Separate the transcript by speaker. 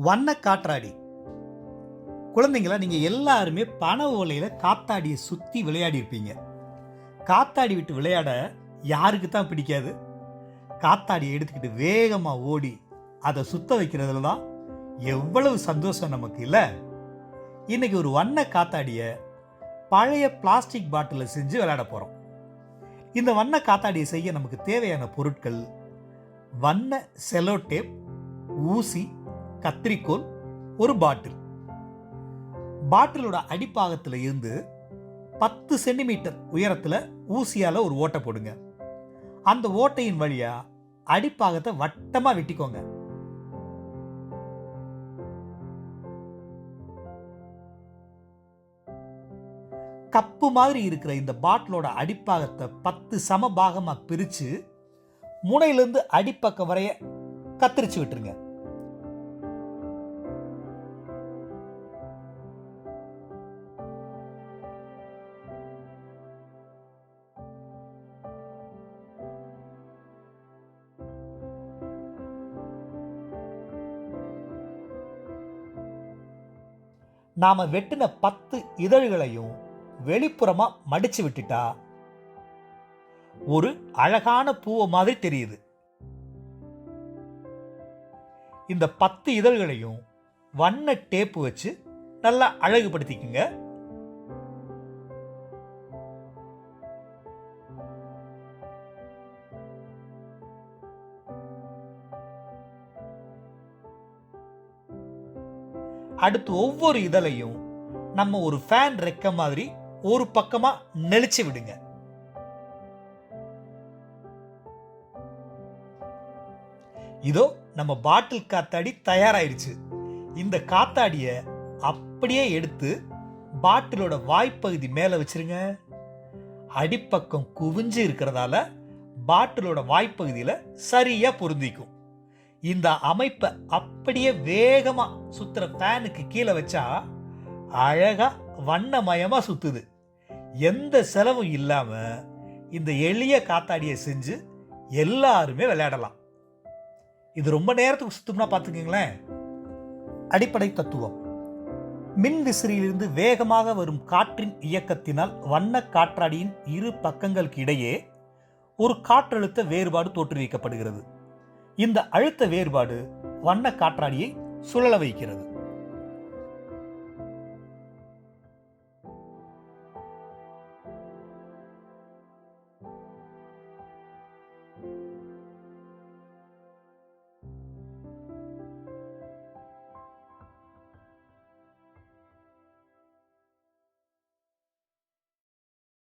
Speaker 1: வண்ண காற்றாடி. குழந்தைங்களா, நீங்கள் எல்லாருமே பனை ஓலையில் காத்தாடியை சுற்றி விளையாடி இருப்பீங்க. காத்தாடி விட்டு விளையாட யாருக்கு தான் பிடிக்காது? காத்தாடியை எடுத்துக்கிட்டு வேகமாக ஓடி அதை சுத்த வைக்கிறதுல தான் எவ்வளவு சந்தோஷம் நமக்கு இல்லை? இன்னைக்கு ஒரு வண்ண காத்தாடியை பழைய பிளாஸ்டிக் பாட்டிலில் செஞ்சு விளையாட போகிறோம். இந்த வண்ண காத்தாடியை செய்ய நமக்கு தேவையான பொருட்கள்: வண்ண செலோ டேப், ஊசி, கத்திரிக்கோல், ஒரு பாட்டில். பாட்டிலோட அடிப்பாகத்தில் இருந்து 10 சென்டிமீட்டர் உயரத்தில் ஊசியால் ஒரு ஓட்டை போடுங்க. அந்த ஓட்டையின் வழியா அடிப்பாகத்தை வட்டமாக வெட்டிக்கோங்க. கப்பு மாதிரி இருக்கிற இந்த பாட்டிலோட அடிப்பாகத்தை 10 சம பாகமாக பிரித்து முனையிலிருந்து அடிப்பக்கம் வரைய கத்திரிச்சு விட்டுருங்க. நாம வெட்டின 10 இதழ்களையும் வெளிப்புறமா மடிச்சு விட்டுட்டா ஒரு அழகான பூவை மாதிரி தெரியுது. இந்த 10 இதழ்களையும் வண்ண டேப்பு வச்சு நல்லா அழகுபடுத்திக்குங்க. அடுத்து ஒவ்வொரு இதழையும் நம்ம ஒரு ஃபேன் ரெக்க மாதிரி ஒரு பக்கமா நெளிச்சு விடுங்க. இதோ நம்ம பாட்டில் காத்தாடி தயாராயிருச்சு. இந்த காத்தாடியை அப்படியே எடுத்து பாட்டிலோட வாய்ப்பகுதி மேல வச்சிருங்க. அடிப்பக்கம் குவிஞ்சு இருக்கிறதால பாட்டிலோட வாய்ப்பகுதியில சரியா பொருந்திக்கும். இந்த அமைப்பை அப்படியே வேகமா சுத்துற ஃபேனுக்கு கீழே வச்சா அழகா வண்ணமயமா சுத்துது. எந்த செலவும் இல்லாம இந்த எளிய காத்தாடியை செஞ்சு எல்லாருமே விளையாடலாம். இது ரொம்ப நேரத்துக்கு சுத்தம்னா பார்த்துக்கங்களேன். அடிப்படை தத்துவம்: மின் விசிறியிலிருந்து வேகமாக வரும் காற்றின் இயக்கத்தினால் வண்ண காற்றாடியின் இரு பக்கங்களுக்கு இடையே ஒரு காற்றழுத்த வேறுபாடு தோற்றுவிக்கப்படுகிறது. இந்த அழுத்த வேறுபாடு வண்ண காற்றாடியை சுழல வைக்கிறது.